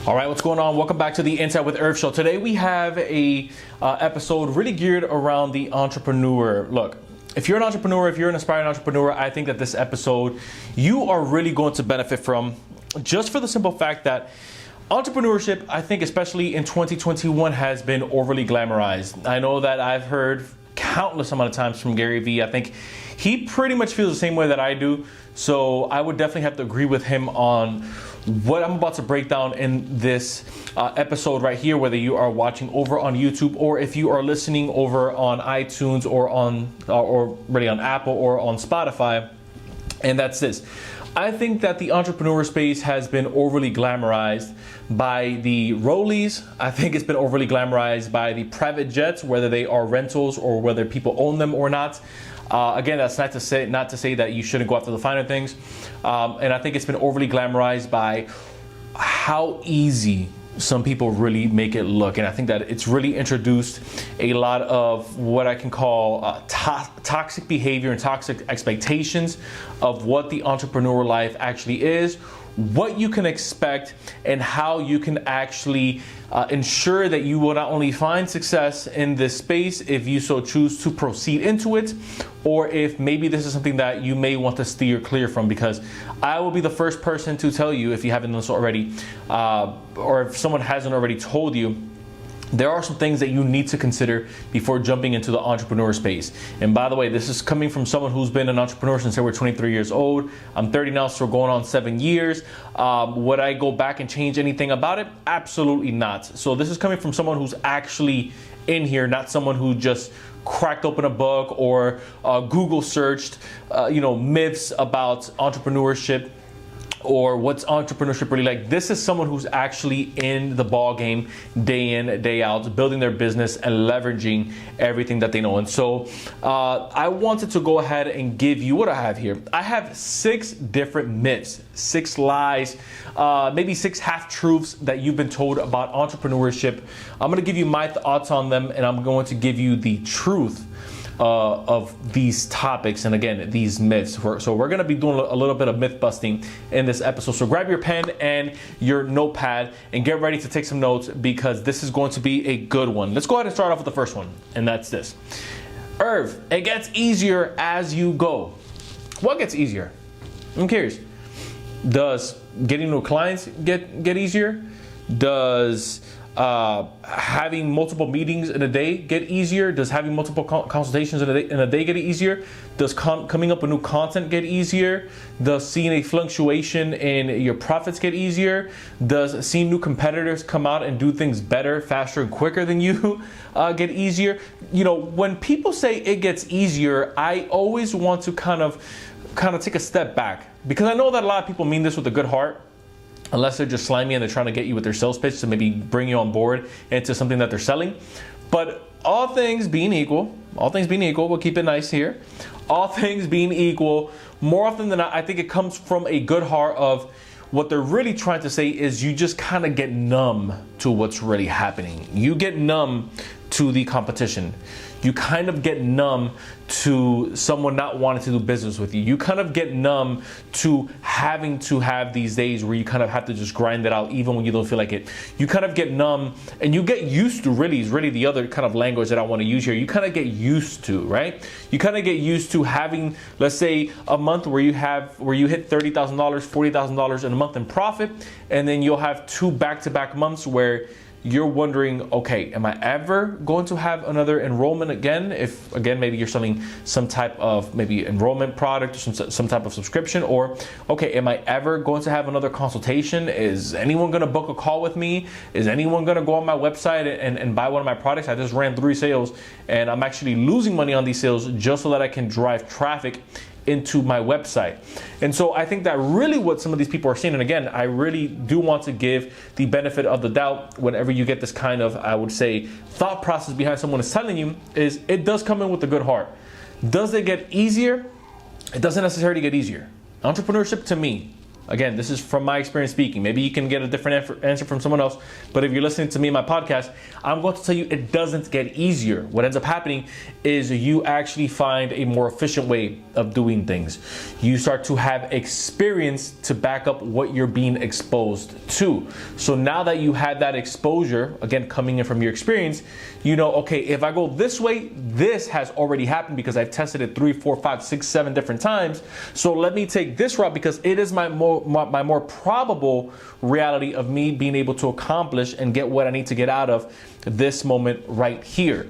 All right, what's going on? Welcome back to the Insight with Irv show. Today we have a episode really geared around the entrepreneur. Look, if you're an entrepreneur, if you're an aspiring entrepreneur, I think that this episode you are really going to benefit from, just for the simple fact that entrepreneurship, I think especially in 2021, has been overly glamorized. I know that I've heard countless amount of times from Gary Vee. I think he pretty much feels the same way that I do. So I would definitely have to agree with him on what I'm about to break down in this episode right here, whether you are watching over on YouTube or if you are listening over on iTunes or really on Apple or on Spotify. And that's this. I think that the entrepreneur space has been overly glamorized by the rollies. I think it's been overly glamorized by the private jets, whether they are rentals or whether people own them or not. Again, that's not to say that you shouldn't go after the finer things. And I think it's been overly glamorized by how easy some people really make it look. And I think that it's really introduced a lot of what I can call toxic behavior and toxic expectations of what the entrepreneur life actually is, what you can expect, and how you can actually ensure that you will not only find success in this space if you so choose to proceed into it, or if maybe this is something that you may want to steer clear from, because I will be the first person to tell you, if you haven't done so already, or if someone hasn't already told you, there are some things that you need to consider before jumping into the entrepreneur space. And by the way, this is coming from someone who's been an entrepreneur since they were 23 years old. I'm 30 now, so going on 7 years. Would I go back and change anything about it? Absolutely not. So this is coming from someone who's actually in here, not someone who just cracked open a book or Google searched, myths about entrepreneurship or what's entrepreneurship really like. This is someone who's actually in the ball game day in, day out, building their business and leveraging everything that they know. And so I wanted to go ahead and give you what I have here. I have 6 different myths, 6 lies, maybe 6 half-truths that you've been told about entrepreneurship. I'm going to give you my thoughts on them, and I'm going to give you the truth of these topics and again these myths. So we're going to be doing a little bit of myth busting in this episode. So grab your pen and your notepad and get ready to take some notes, because this is going to be a good one. Let's go ahead and start off with the first one, and that's this. Irv, it gets easier as you go. What gets easier? I'm curious. Does getting new clients get easier? Does having multiple meetings in a day get easier? Does having multiple consultations in a day get easier? Does coming up with new content get easier? Does seeing a fluctuation in your profits get easier? Does seeing new competitors come out and do things better, faster, and quicker than you get easier? When people say it gets easier, I always want to kind of take a step back, because I know that a lot of people mean this with a good heart. Unless they're just slimy and they're trying to get you with their sales pitch to maybe bring you on board into something that they're selling. But all things being equal, we'll keep it nice here. All things being equal, more often than not, I think it comes from a good heart of what they're really trying to say is you just kind of get numb to what's really happening. You get numb to the competition. You kind of get numb to someone not wanting to do business with you. You kind of get numb to having to have these days where you kind of have to just grind it out even when you don't feel like it. You kind of get numb and you get used to, really is really the other kind of language that I want to use here. You kind of get used to, right? You kind of get used to having, let's say, a month where you hit $30,000, $40,000 in a month in profit, and then you'll have 2 back-to-back months where you're wondering, okay, am I ever going to have another enrollment again? If, again, maybe you're selling some type of maybe enrollment product or some type of subscription, or, okay, am I ever going to have another consultation? Is anyone going to book a call with me? Is anyone going to go on my website and buy one of my products? I just ran 3 sales and I'm actually losing money on these sales just so that I can drive traffic into my website. And so I think that really what some of these people are saying, and again, I really do want to give the benefit of the doubt whenever you get this kind of, I would say, thought process behind someone is telling you, is it does come in with a good heart. Does it get easier? It doesn't necessarily get easier. Entrepreneurship, to me, Again, this is from my experience speaking. Maybe you can get a different answer from someone else, but if you're listening to me in my podcast, I'm going to tell you it doesn't get easier. What ends up happening is you actually find a more efficient way of doing things. You start to have experience to back up what you're being exposed to. So now that you had that exposure, again, coming in from your experience, you know, okay, if I go this way, this has already happened because I've tested it 3, 4, 5, 6, 7 different times. So let me take this route because it is my more probable reality of me being able to accomplish and get what I need to get out of this moment right here.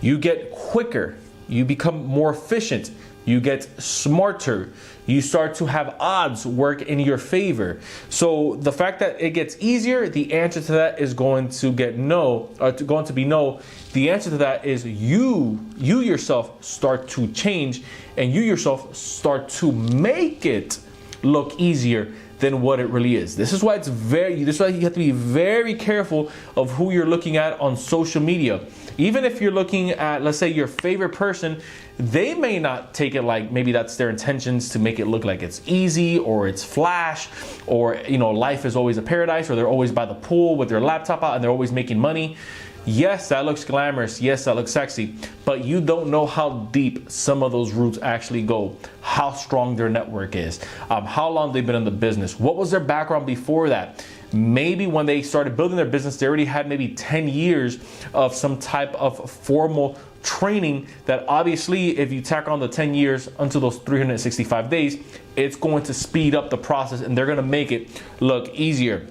You get quicker, you become more efficient, you get smarter, you start to have odds work in your favor. So the fact that it gets easier, the answer to that is going to get no, or going to be no. The answer to that is you yourself start to change and you yourself start to make it look easier than what it really is. This is why you have to be very careful of who you're looking at on social media. Even if you're looking at, let's say, your favorite person, they may not take it like maybe that's their intentions to make it look like it's easy or it's flash or, you know, life is always a paradise or they're always by the pool with their laptop out and they're always making money. Yes, that looks glamorous. Yes, that looks sexy. But you don't know how deep some of those roots actually go, how strong their network is, how long they've been in the business, what was their background before that. Maybe when they started building their business, they already had maybe 10 years of some type of formal training that obviously if you tack on the 10 years unto those 365 days, it's going to speed up the process and they're going to make it look easier.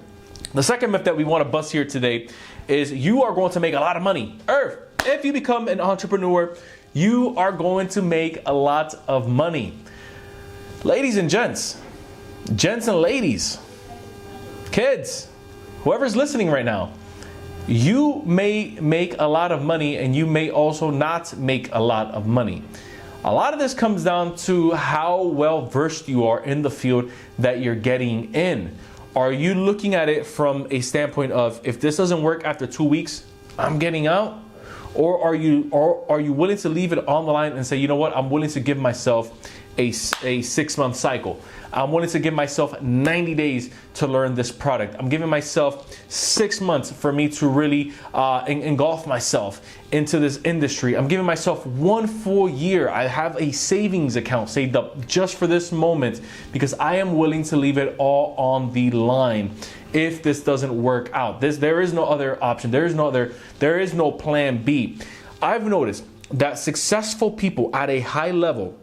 The second myth that we want to bust here today is you are going to make a lot of money. If you become an entrepreneur, you are going to make a lot of money. Ladies and gents and ladies, kids, whoever's listening right now, you may make a lot of money and you may also not make a lot of money. A lot of this comes down to how well versed you are in the field that you're getting in. Are you looking at it from a standpoint of, if this doesn't work after 2 weeks, I'm getting out? Or are you willing to leave it on the line and say, you know what, I'm willing to give myself a 6-month cycle. I'm willing to give myself 90 days to learn this product. I'm giving myself 6 months for me to really engulf myself into this industry. I'm giving myself 1 full year. I have a savings account saved up just for this moment because I am willing to leave it all on the line. If this doesn't work out, there is no other option. There is no plan B. I've noticed that successful people at a high level,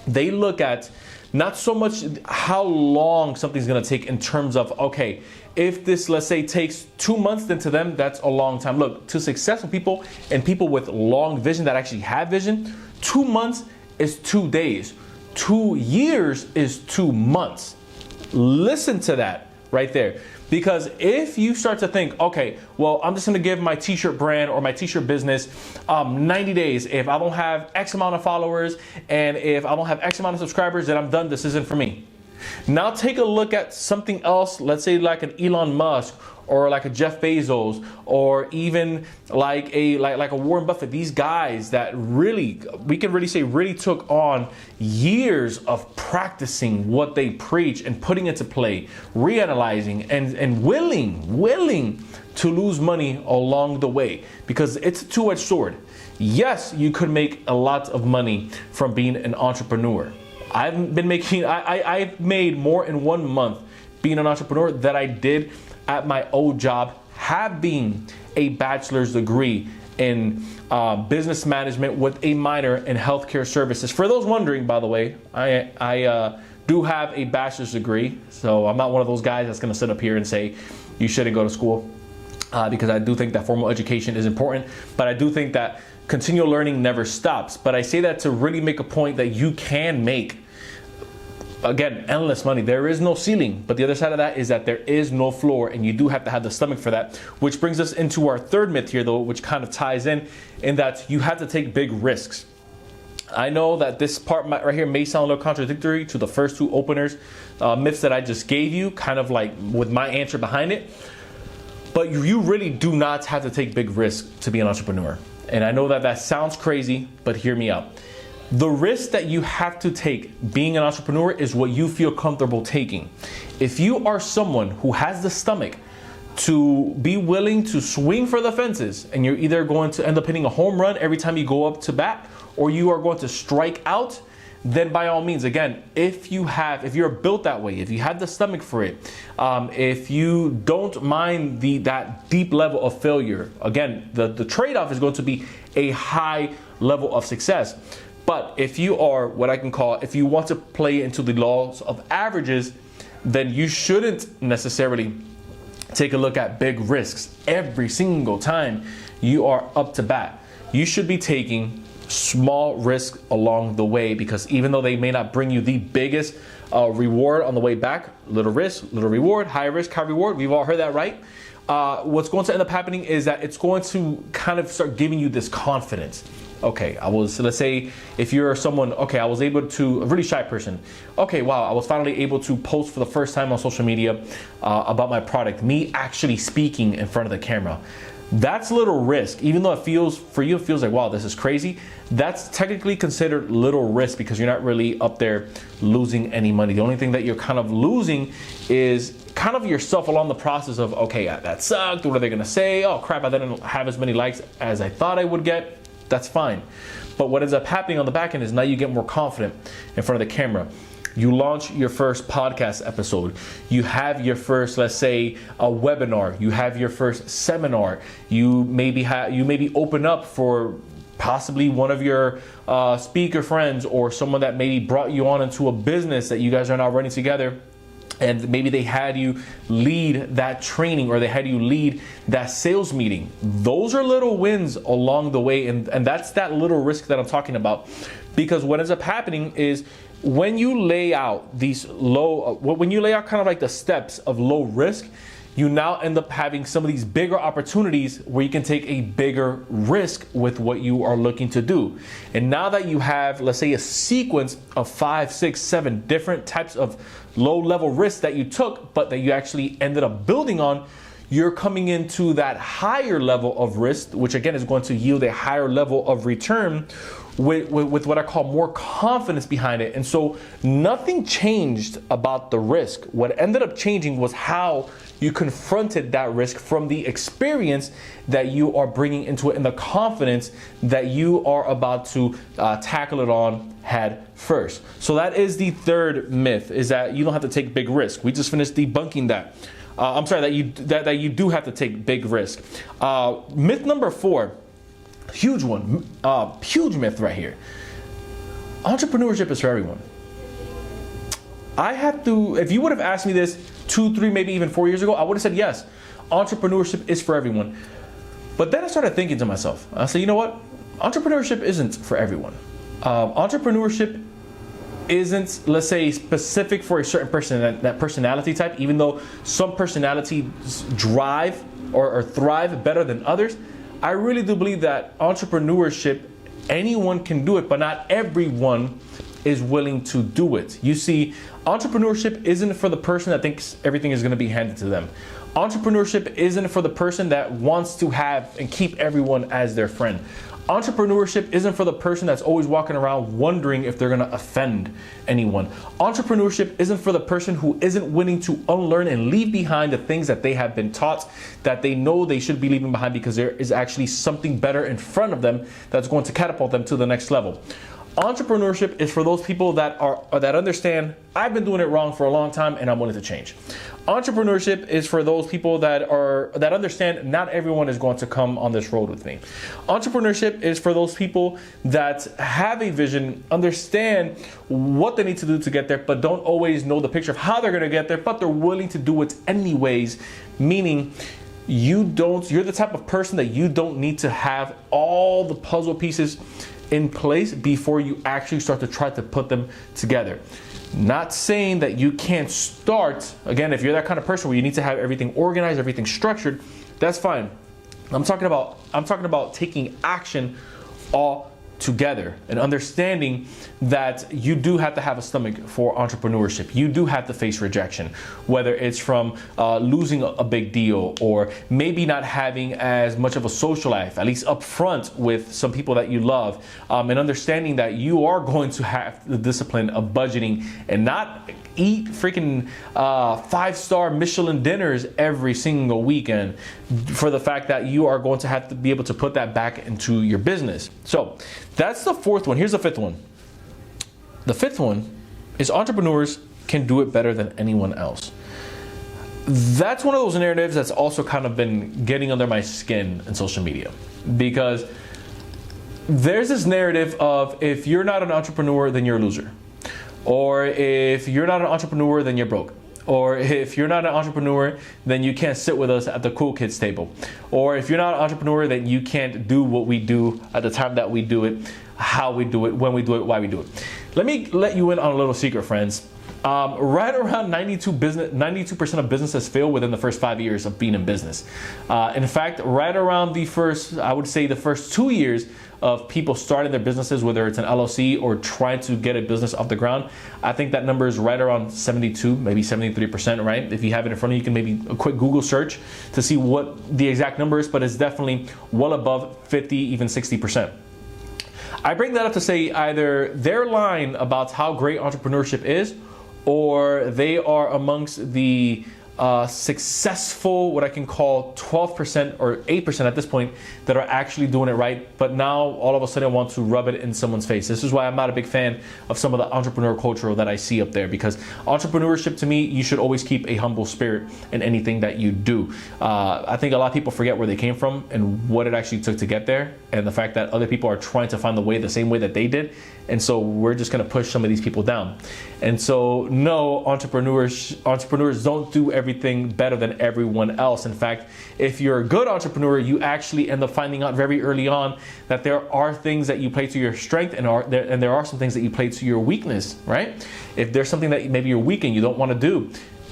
they look at not so much how long something's going to take in terms of, okay, if this, let's say, takes 2 months, then to them, that's a long time. Look, to successful people and people with long vision that actually have vision, 2 months is 2 days. 2 years is 2 months. Listen to that right there. Because if you start to think, okay, well, I'm just going to give my t-shirt brand or my t-shirt business 90 days. If I don't have X amount of followers and if I don't have X amount of subscribers, then I'm done. This isn't for me. Now take a look at something else. Let's say like an Elon Musk or like a Jeff Bezos or even like a Warren Buffett. These guys that really, we can really say, really took on years of practicing what they preach and putting into play, reanalyzing and willing to lose money along the way, because it's a two-edged sword. Yes, you could make a lot of money from being an entrepreneur. I've made more in 1 month being an entrepreneur than I did at my old job, having a bachelor's degree in business management with a minor in healthcare services. For those wondering, by the way, I do have a bachelor's degree, so I'm not one of those guys that's going to sit up here and say you shouldn't go to school, because I do think that formal education is important, but I do think that continual learning never stops. But I say that to really make a point that you can make, again, endless money. There is no ceiling, but the other side of that is that there is no floor, and you do have to have the stomach for that. Which brings us into our third myth here, though, which kind of ties in that you have to take big risks. I know that this part right here may sound a little contradictory to the first two openers, myths that I just gave you, kind of like with my answer behind it, but you really do not have to take big risks to be an entrepreneur. And I know that that sounds crazy, but hear me out. The risk that you have to take being an entrepreneur is what you feel comfortable taking. If you are someone who has the stomach to be willing to swing for the fences, and you're either going to end up hitting a home run every time you go up to bat, or you are going to strike out, then by all means, again, if you're built that way, if you have the stomach for it, if you don't mind that deep level of failure, again, the trade-off is going to be a high level of success. But if you are what I can call, if you want to play into the laws of averages, then you shouldn't necessarily take a look at big risks every single time you are up to bat. You should be taking small risks along the way, because even though they may not bring you the biggest reward on the way back, little risk, little reward, high risk, high reward, we've all heard that, right? What's going to end up happening is that it's going to kind of start giving you this confidence. Okay, let's say if you're someone, okay, I was able to, a really shy person. Okay, wow, I was finally able to post for the first time on social media about my product, me actually speaking in front of the camera. That's little risk, even though it feels like, wow, this is crazy. That's technically considered little risk because you're not really up there losing any money. The only thing that you're kind of losing is kind of yourself along the process of, okay, that sucked. What are they gonna say? Oh crap, I didn't have as many likes as I thought I would get. That's fine. But what ends up happening on the back end is now you get more confident in front of the camera. You launch your first podcast episode. You have your first, let's say, a webinar. You have your first seminar. You maybe open up for possibly one of your speaker friends or someone that maybe brought you on into a business that you guys are now running together. And maybe they had you lead that training, or they had you lead that sales meeting. Those are little wins along the way. And that's that little risk that I'm talking about. Because what ends up happening is when you lay out when you lay out kind of like the steps of low risk, you now end up having some of these bigger opportunities where you can take a bigger risk with what you are looking to do. And now that you have, let's say, a sequence of 5, 6, 7 different types of low-level risks that you took, but that you actually ended up building on, you're coming into that higher level of risk, which again is going to yield a higher level of return with what I call more confidence behind it. And so nothing changed about the risk. What ended up changing was how you confronted that risk from the experience that you are bringing into it and the confidence that you are about to tackle it on head first. So that is the third myth, is that you don't have to take big risk. We just finished debunking that. I'm sorry, that you do have to take big risk. Myth number 4, huge one, huge myth right here. Entrepreneurship is for everyone. If you would have asked me this 2, 3, maybe even 4 years ago, I would have said yes, entrepreneurship is for everyone. But then I started thinking to myself, I said, you know what? Entrepreneurship isn't for everyone. Entrepreneurship isn't, let's say, specific for a certain person, that personality type, even though some personalities drive or thrive better than others. I really do believe that entrepreneurship, anyone can do it, but not everyone is willing to do it. You see, entrepreneurship isn't for the person that thinks everything is going to be handed to them. Entrepreneurship isn't for the person that wants to have and keep everyone as their friend. Entrepreneurship isn't for the person that's always walking around wondering if they're going to offend anyone. Entrepreneurship isn't for the person who isn't willing to unlearn and leave behind the things that they have been taught that they know they should be leaving behind, because there is actually something better in front of them that's going to catapult them to the next level. Entrepreneurship is for those people that understand, I've been doing it wrong for a long time and I'm willing to change. Entrepreneurship is for those people that understand not everyone is going to come on this road with me. Entrepreneurship is for those people that have a vision, understand what they need to do to get there, but don't always know the picture of how they're going to get there, but they're willing to do it anyways, meaning you're the type of person that you don't need to have all the puzzle pieces in place before you actually start to try to put them together. Not saying that you can't start. Again, if you're that kind of person where you need to have everything organized, everything structured, that's fine. I'm talking about taking action together, and understanding that you do have to have a stomach for entrepreneurship. You do have to face rejection, whether it's from losing a big deal, or maybe not having as much of a social life, at least up front with some people that you love, and understanding that you are going to have the discipline of budgeting and not eat freaking 5-star Michelin dinners every single weekend, for the fact that you are going to have to be able to put that back into your business. So that's the fourth one. Here's the fifth one. The fifth one is entrepreneurs can do it better than anyone else. That's one of those narratives that's also kind of been getting under my skin in social media, because there's this narrative of, if you're not an entrepreneur, then you're a loser. Or if you're not an entrepreneur, then you're broke. Or if you're not an entrepreneur, then you can't sit with us at the cool kids table. Or if you're not an entrepreneur, then you can't do what we do at the time that we do it, how we do it, when we do it, why we do it. Let me let you in on a little secret, friends. Right around 92% of businesses fail within the first 5 years of being in business. In fact, right around the first 2 years of people starting their businesses, whether it's an LLC or trying to get a business off the ground, I think that number is right around 72, maybe 73%, right? If you have it in front of you, you can maybe a quick Google search to see what the exact number is, but it's definitely well above 50, even 60%. I bring that up to say either they're lying about how great entrepreneurship is, or they are amongst the successful, what I can call 12% or 8% at this point, that are actually doing it right, but now all of a sudden want to rub it in someone's face. This is why I'm not a big fan of some of the entrepreneur culture that I see up there, because entrepreneurship, to me, you should always keep a humble spirit in anything that you do. I think a lot of people forget where they came from and what it actually took to get there, and the fact that other people are trying to find the way the same way that they did, and so we're just going to push some of these people down. And so no, entrepreneurs don't do everything better than everyone else. In fact, if you're a good entrepreneur, you actually end up finding out very early on that there are things that you play to your strength, and there are some things that you play to your weakness, right? If there's something that maybe you're weak and you don't want to do,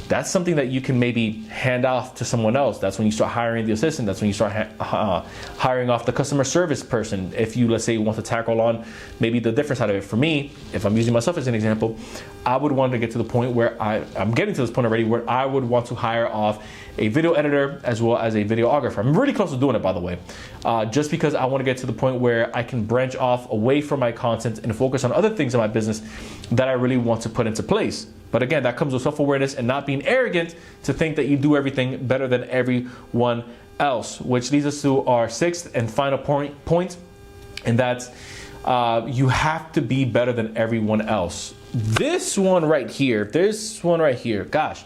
that's something that you can maybe hand off to someone else. That's when you start hiring the assistant. That's when you start hiring off the customer service person. If you, let's say, want to tackle on maybe the different side of it. For me, if I'm using myself as an example, I would want to get to the point where I'm getting to this point already, where I would want to hire off a video editor as well as a videographer. I'm really close to doing it, by the way, just because I want to get to the point where I can branch off away from my content and focus on other things in my business that I really want to put into place. But again, that comes with self-awareness and not being arrogant to think that you do everything better than everyone else, which leads us to our sixth and final point, and that's you have to be better than everyone else. This one right here, gosh,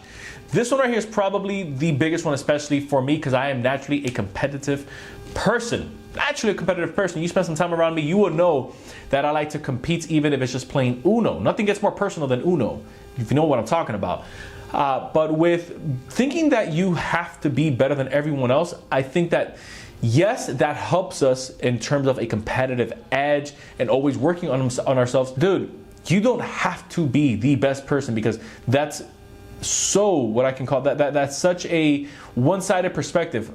this one right here is probably the biggest one, especially for me, because I am naturally a competitive person. You spend some time around me, you will know that I like to compete, even if it's just playing Uno. Nothing gets more personal than Uno, if you know what I'm talking about. But with thinking that you have to be better than everyone else, I think that, yes, that helps us in terms of a competitive edge and always working on ourselves. Dude, you don't have to be the best person, because that's so, what I can call that's such a one-sided perspective.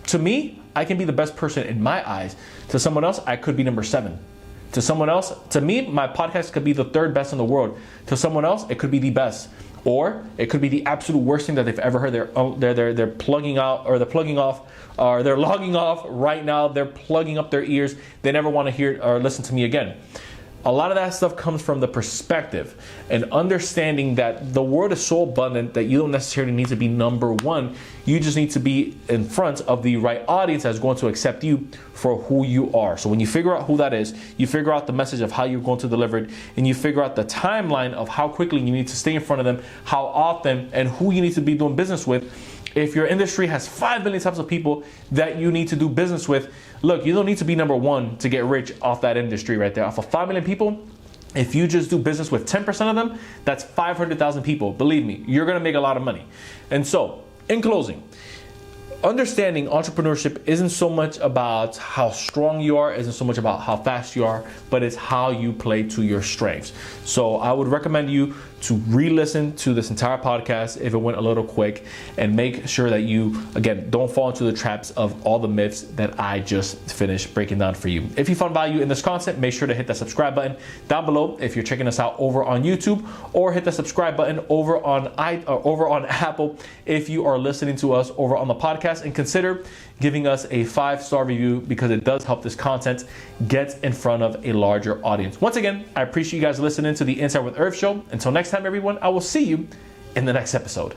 To me, I can be the best person in my eyes. To someone else, I could be number 7. To someone else, to me, my podcast could be the 3rd best in the world. To someone else, it could be the best. Or it could be the absolute worst thing that they've ever heard. They're plugging out, or they're plugging off, or they're logging off right now. They're plugging up their ears. They never want to hear or listen to me again. A lot of that stuff comes from the perspective and understanding that the world is so abundant that you don't necessarily need to be number 1. You just need to be in front of the right audience that's going to accept you for who you are. So when you figure out who that is, you figure out the message of how you're going to deliver it, and you figure out the timeline of how quickly you need to stay in front of them, how often, and who you need to be doing business with. If your industry has 5 million types of people that you need to do business with, look, you don't need to be number 1 to get rich off that industry right there. Off of 5 million people, if you just do business with 10% of them, that's 500,000 people. Believe me, you're going to make a lot of money. And so, in closing, understanding entrepreneurship isn't so much about how strong you are, isn't so much about how fast you are, but it's how you play to your strengths. So I would recommend you to re-listen to this entire podcast if it went a little quick, and make sure that you, again, don't fall into the traps of all the myths that I just finished breaking down for you. If you found value in this content, make sure to hit that subscribe button down below if you're checking us out over on YouTube, or hit the subscribe button over on Apple if you are listening to us over on the podcast, and consider giving us a 5-star review, because it does help this content get in front of a larger audience. Once again, I appreciate you guys listening to the Inside with Irv show. Until next time, everyone, I will see you in the next episode.